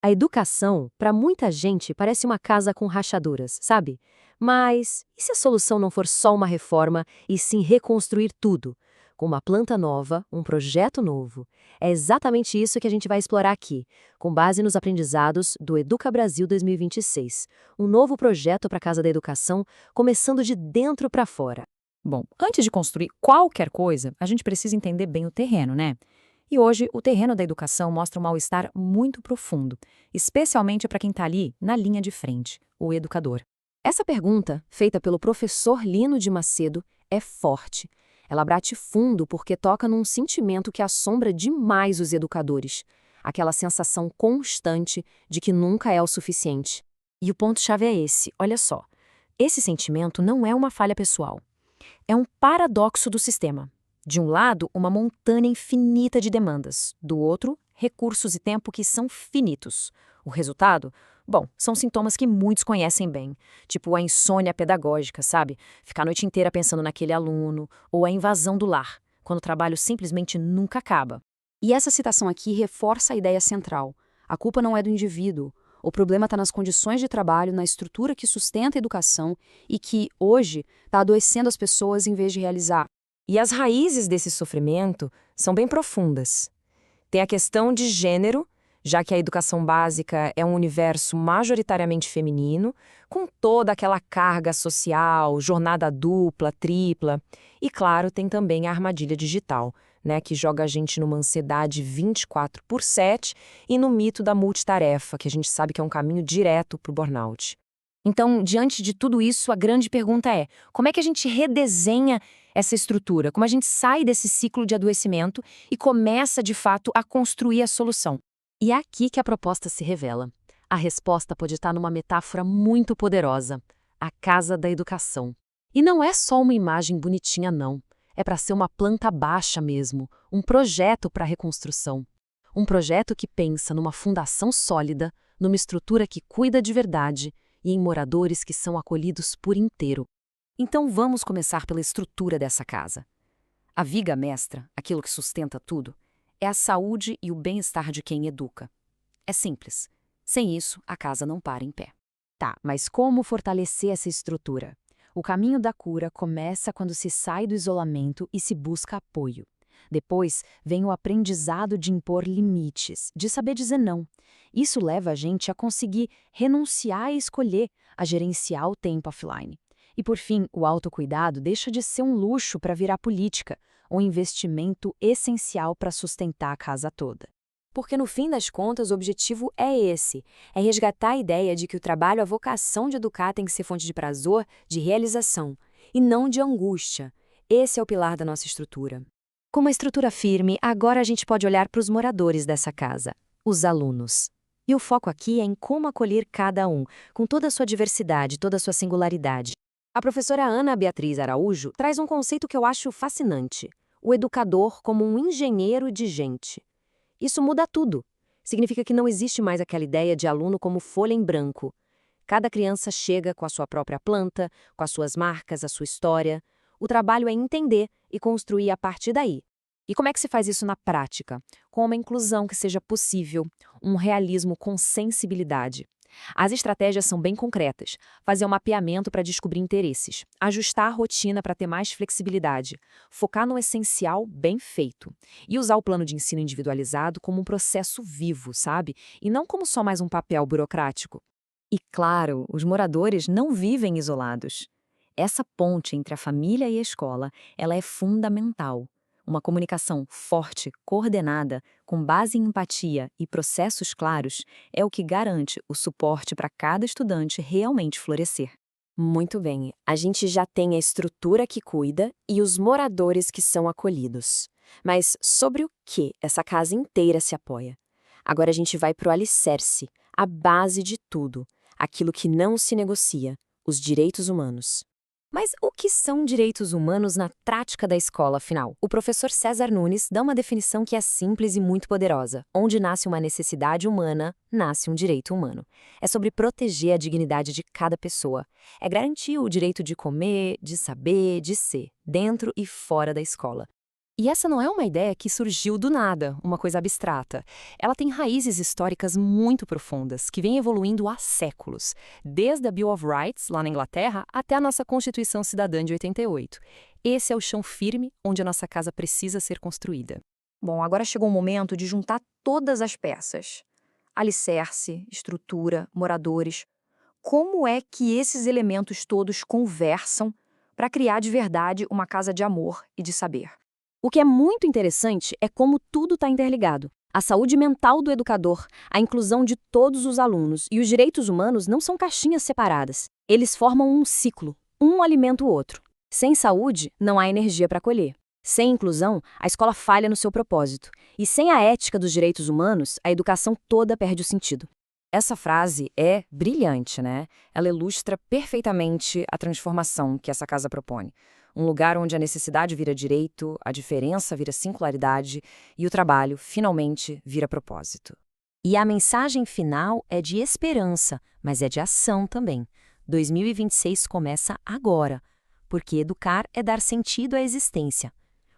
A educação, para muita gente, parece uma casa com rachaduras, sabe? Mas e se a solução não for só uma reforma, e sim reconstruir tudo? Com uma planta nova, um projeto novo. É exatamente isso que a gente vai explorar aqui, com base nos aprendizados do Educa Brasil 2026, um novo projeto para a Casa da Educação, começando de dentro para fora. Bom, antes de construir qualquer coisa, a gente precisa entender bem o terreno, né? E hoje, o terreno da educação mostra um mal-estar muito profundo, especialmente para quem está ali na linha de frente, o educador. Essa pergunta, feita pelo professor Lino de Macedo, é forte. Ela bate fundo porque toca num sentimento que assombra demais os educadores. Aquela sensação constante de que nunca é o suficiente. E o ponto-chave é esse, olha só. Esse sentimento não é uma falha pessoal. É um paradoxo do sistema. De um lado, uma montanha infinita de demandas. Do outro, recursos e tempo que são finitos. O resultado? Bom, são sintomas que muitos conhecem bem, tipo a insônia pedagógica, sabe? Ficar a noite inteira pensando naquele aluno, ou a invasão do lar, quando o trabalho simplesmente nunca acaba. E essa citação aqui reforça a ideia central. A culpa não é do indivíduo. O problema está nas condições de trabalho, na estrutura que sustenta a educação e que, hoje, está adoecendo as pessoas em vez de realizar. E as raízes desse sofrimento são bem profundas. Tem a questão de gênero, já que a educação básica é um universo majoritariamente feminino, com toda aquela carga social, jornada dupla, tripla. E, claro, tem também a armadilha digital, né, que joga a gente numa ansiedade 24/7 e no mito da multitarefa, que a gente sabe que é um caminho direto para o burnout. Então, diante de tudo isso, a grande pergunta é: como é que a gente redesenha essa estrutura? Como a gente sai desse ciclo de adoecimento e começa, de fato, a construir a solução? E é aqui que a proposta se revela. A resposta pode estar numa metáfora muito poderosa: a casa da educação. E não é só uma imagem bonitinha, não. É para ser uma planta baixa mesmo, um projeto para a reconstrução. Um projeto que pensa numa fundação sólida, numa estrutura que cuida de verdade e em moradores que são acolhidos por inteiro. Então vamos começar pela estrutura dessa casa. A viga mestra, aquilo que sustenta tudo, é a saúde e o bem-estar de quem educa. É simples. Sem isso, a casa não para em pé. Tá, mas como fortalecer essa estrutura? O caminho da cura começa quando se sai do isolamento e se busca apoio. Depois vem o aprendizado de impor limites, de saber dizer não. Isso leva a gente a conseguir renunciar e escolher, a gerenciar o tempo offline. E por fim, o autocuidado deixa de ser um luxo para virar política, um investimento essencial para sustentar a casa toda. Porque no fim das contas o objetivo é esse, é resgatar a ideia de que o trabalho, a vocação de educar tem que ser fonte de prazer, de realização, e não de angústia. Esse é o pilar da nossa estrutura. Com uma estrutura firme, agora a gente pode olhar para os moradores dessa casa, os alunos. E o foco aqui é em como acolher cada um, com toda a sua diversidade, toda a sua singularidade. A professora Ana Beatriz Araújo traz um conceito que eu acho fascinante: o educador como um engenheiro de gente. Isso muda tudo. Significa que não existe mais aquela ideia de aluno como folha em branco. Cada criança chega com a sua própria planta, com as suas marcas, a sua história. O trabalho é entender e construir a partir daí. E como é que se faz isso na prática? Com uma inclusão que seja possível, um realismo com sensibilidade. As estratégias são bem concretas. Fazer um mapeamento para descobrir interesses, ajustar a rotina para ter mais flexibilidade, focar no essencial bem feito e usar o plano de ensino individualizado como um processo vivo, sabe? E não como só mais um papel burocrático. E claro, os moradores não vivem isolados. Essa ponte entre a família e a escola, ela é fundamental. Uma comunicação forte, coordenada, com base em empatia e processos claros, é o que garante o suporte para cada estudante realmente florescer. Muito bem, a gente já tem a estrutura que cuida e os moradores que são acolhidos. Mas sobre o que essa casa inteira se apoia? Agora a gente vai para o alicerce, a base de tudo, aquilo que não se negocia, os direitos humanos. Mas o que são direitos humanos na prática da escola, afinal? O professor César Nunes dá uma definição que é simples e muito poderosa. Onde nasce uma necessidade humana, nasce um direito humano. É sobre proteger a dignidade de cada pessoa. É garantir o direito de comer, de saber, de ser, dentro e fora da escola. E essa não é uma ideia que surgiu do nada, uma coisa abstrata. Ela tem raízes históricas muito profundas, que vêm evoluindo há séculos, desde a Bill of Rights, lá na Inglaterra, até a nossa Constituição Cidadã de 88. Esse é o chão firme onde a nossa casa precisa ser construída. Bom, agora chegou o momento de juntar todas as peças. Alicerce, estrutura, moradores. Como é que esses elementos todos conversam para criar de verdade uma casa de amor e de saber? O que é muito interessante é como tudo está interligado. A saúde mental do educador, a inclusão de todos os alunos e os direitos humanos não são caixinhas separadas. Eles formam um ciclo, um alimenta o outro. Sem saúde, não há energia para acolher. Sem inclusão, a escola falha no seu propósito. E sem a ética dos direitos humanos, a educação toda perde o sentido. Essa frase é brilhante, né? Ela ilustra perfeitamente a transformação que essa casa propõe. Um lugar onde a necessidade vira direito, a diferença vira singularidade e o trabalho, finalmente, vira propósito. E a mensagem final é de esperança, mas é de ação também. 2026 começa agora, porque educar é dar sentido à existência.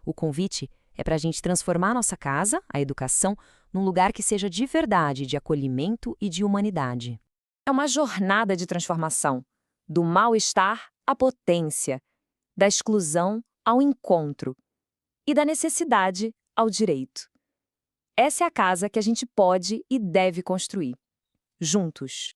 O convite é para a gente transformar nossa casa, a educação, num lugar que seja de verdade, de acolhimento e de humanidade. É uma jornada de transformação, do mal-estar à potência, da exclusão ao encontro e da necessidade ao direito. Essa é a casa que a gente pode e deve construir, juntos.